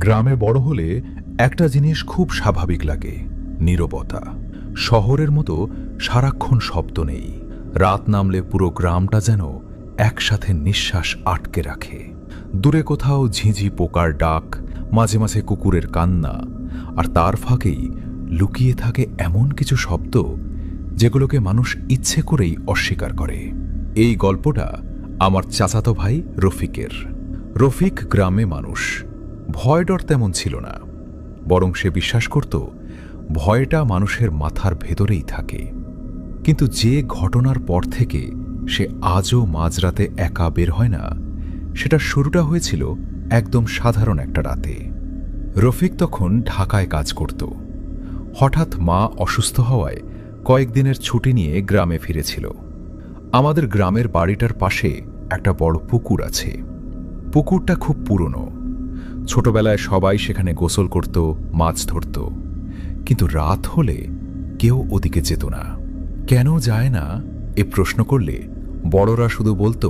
গ্রামে বড় হলে একটা জিনিস খুব স্বাভাবিক লাগে, নীরবতা। শহরের মতো সারাক্ষণ শব্দ নেই। রাত নামলে পুরো গ্রামটা যেন একসাথে নিঃশ্বাস আটকে রাখে। দূরে কোথাও ঝিঁঝি পোকার ডাক, মাঝে মাঝে কুকুরের কান্না, আর তার ফাঁকেই লুকিয়ে থাকে এমন কিছু শব্দ যেগুলোকে মানুষ ইচ্ছে করেই অস্বীকার করে। এই গল্পটা আমার চাচাতো ভাই রফিকের। রফিক গ্রামে মানুষ, ভয় ডর তেমন ছিল না, বরং সে বিশ্বাস করত ভয়টা মানুষের মাথার ভেতরেই থাকে। কিন্তু যে ঘটনার পর থেকে সে আজও মাঝরাতে একা বের হয় না, সেটার শুরুটা হয়েছিল একদম সাধারণ একটা রাতে। রফিক তখন ঢাকায় কাজ করত। হঠাৎ মা অসুস্থ হওয়ায় কয়েকদিনের ছুটি নিয়ে গ্রামে ফিরেছিল। আমাদের গ্রামের বাড়িটার পাশে একটা বড় পুকুর আছে। পুকুরটা খুব পুরনো। ছোটবেলায় সবাই সেখানে গোসল করত, মাছ ধরত। কিন্তু রাত হলে কেউ ওদিকে যেত না। কেন যায় না এ প্রশ্ন করলে বড়রা শুধু বলতো,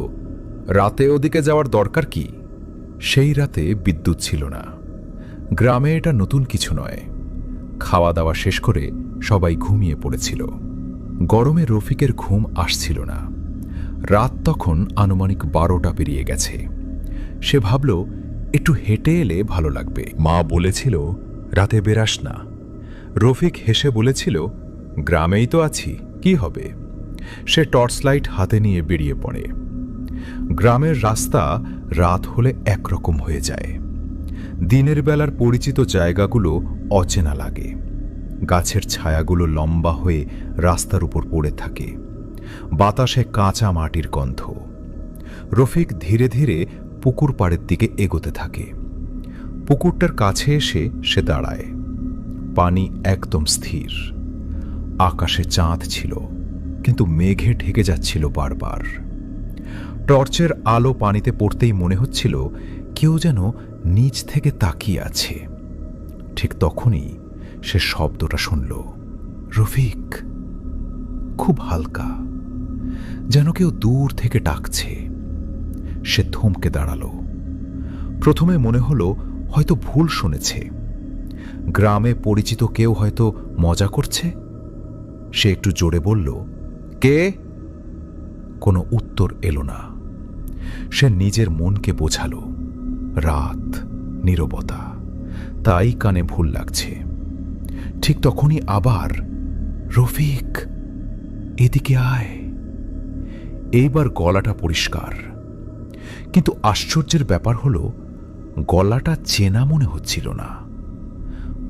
রাতে ওদিকে যাওয়ার দরকার কি? সেই রাতে বিদ্যুৎ ছিল না। গ্রামে এটা নতুন কিছু নয়। খাওয়া দাওয়া শেষ করে সবাই ঘুমিয়ে পড়েছিল। গরমে রফিকের ঘুম আসছিল না। রাত তখন আনুমানিক 12টা পেরিয়ে গেছে। সে ভাবল একটু হেঁটে এলে ভালো লাগবে। মা বলেছিল রাতে বেরাস না। রফিক হেসে বলেছিল, গ্রামেই তো আছি, কি হবে? সে টর্চ লাইট হাতে নিয়ে বেরিয়ে পড়ে। গ্রামের রাস্তা রাত হলে একরকম হয়ে যায়। দিনের বেলার পরিচিত জায়গাগুলো অচেনা লাগে। গাছের ছায়াগুলো লম্বা হয়ে রাস্তার উপর পড়ে থাকে। বাতাসে কাঁচা মাটির গন্ধ। রফিক ধীরে ধীরে পুকুর পাড়ের দিকে এগোতে থাকে। পুকুরটার কাছে এসে সে দাঁড়ায়। পানি একদম স্থির। আকাশে চাঁদ ছিল, কিন্তু মেঘে ঢেকে যাচ্ছিল বারবার। টর্চের আলো পানিতে পড়তেই মনে হচ্ছিল কেউ যেন নিচ থেকে তাকিয়ে আছে। ঠিক তখনই সে শব্দটা শুনল, রফিক। খুব হালকা, যেন কেউ দূর থেকে ডাকছে। সে থমকে দাঁড়াল। প্রথমে মনে হলো হয়তো ভুল শুনেছে। গ্রামে পরিচিত কেউ হয়তো মজা করছে। সে একটু জোরে বলল, কে? কোনো উত্তর এলো না। সে নিজের মনকে বোঝালো, রাত, নীরবতা, তাই কানে ভুল লাগছে। ঠিক তখনই আবার, রফিক, এদিকে আয়। এইবার গলাটা পরিষ্কার। কিন্তু আশ্চর্যের ব্যাপার হলো, গলাটা চেনা মনে হচ্ছিল না।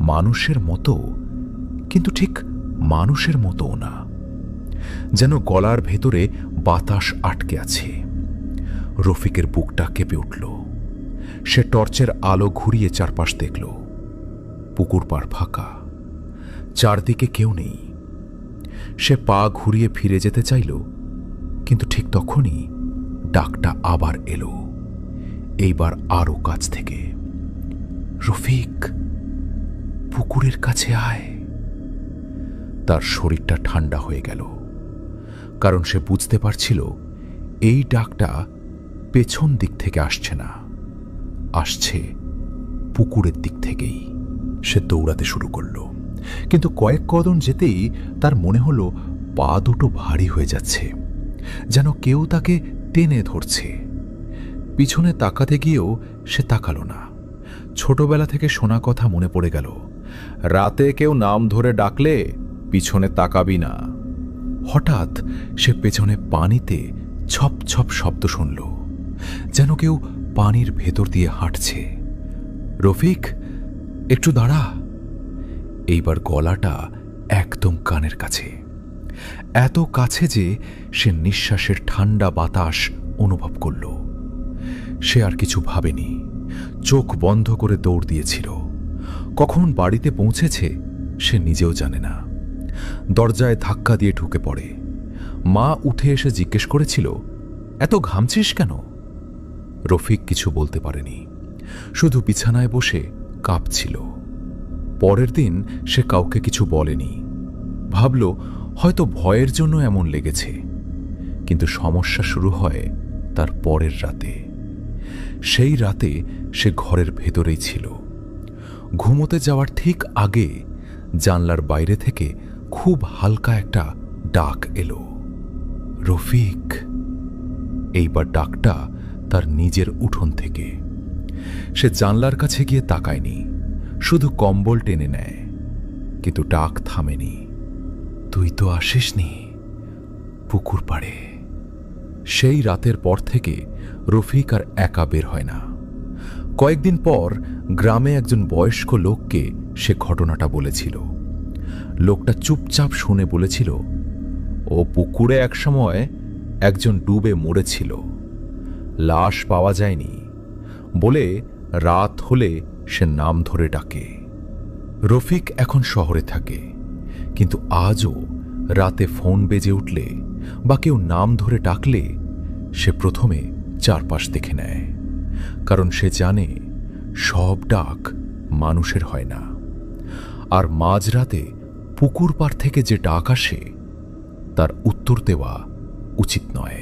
মানুষের মতো, কিন্তু ঠিক মানুষের মতোও না। যেন গলার ভেতরে বাতাস আটকে আছে। রফিকের বুকটা কেঁপে উঠল। সে টর্চের আলো ঘুরিয়ে চারপাশ দেখল। পুকুর পাড় ফাঁকা, চারদিকে কেউ নেই। সে পা ঘুরিয়ে ফিরে যেতে চাইল, কিন্তু ঠিক তখনই ডাকটা আবার এলো, এইবার আরো কাছ থেকে, রফিক, পুকুরের কাছে আয়। তার শরীরটা ঠান্ডা হয়ে গেল, কারণ সে বুঝতে পারছিল এই ডাকটা পেছন দিক থেকে আসছে না, আসছে পুকুরের দিক থেকেই। সে দৌড়াতে শুরু করল, কিন্তু কয়েক কদম যেতেই তার মনে হলো পা দুটো ভারী হয়ে যাচ্ছে, যেন কেউ তাকে টেনে ধরছে। পিছনে তাকাতে গিয়েও সে তাকালো না। ছোটবেলা থেকে শোনা কথা মনে পড়ে গেল, রাতে কেউ নাম ধরে ডাকলে পিছনে তাকাবি না। হঠাৎ সে পেছনে পানিতে ছপ ছপ শব্দ শুনল, যেন কেউ পানির ভেতর দিয়ে হাঁটছে। রফিক, একটু দাঁড়া। এইবার গলাটা একদম কানের কাছে, এত কাছে যে সে নিঃশ্বাসের ঠান্ডা বাতাস অনুভব করল। সে আর কিছু ভাবেনি, চোখ বন্ধ করে দৌড় দিয়েছিল। কখন বাড়িতে পৌঁছেছে সে নিজেও জানে না। দরজায় ধাক্কা দিয়ে ঢুকে পড়ে। মা উঠে এসে জিজ্ঞেস করেছিল, এত ঘামছিস কেন? রফিক কিছু বলতে পারেনি, শুধু বিছানায় বসে কাঁপছিল। পরের দিন সে কাউকে কিছু বলেনি। ভাবল হয়তো ভয়ের জন্য এমন লেগেছে। কিন্তু সমস্যা শুরু হয় তার পরের রাতে। সেই রাতে সে ঘরের ভেতরেই ছিল, ঘুমোতে যাওয়ার ঠিক আগে জানলার বাইরে থেকে খুব হালকা একটা ডাক এলো, রফিক। এইবার ডাকটা তার নিজের উঠোন থেকে। সে জানলার কাছে গিয়ে তাকায়নি, শুধু কম্বল টেনে নেয়, কিন্তু ডাক থামেনি। তুই তো আসিসনি পুকুর পাড়ে। সেই রাতের পর থেকে রফিক আর একা বের হয় না। কয়েকদিন পর গ্রামে একজন বয়স্ক লোককে সে ঘটনাটা বলেছিল। লোকটা চুপচাপ শুনে বলেছিল, ও পুকুরে একসময় একজন ডুবে মরেছিল, লাশ পাওয়া যায়নি বলে রাত হলে সে নাম ধরে ডাকে। রফিক এখন শহরে থাকে, কিন্তু আজও রাতে ফোন বেজে উঠলে বা কেউ নাম ধরে ডাকলে সে প্রথমে চারপাশ দেখে নেয়, কারণ সে জানে সব ডাক মানুষের হয় না, আর মাঝরাতে পুকুর পাড় থেকে যে ডাক আসে তার উত্তর দেওয়া উচিত নয়।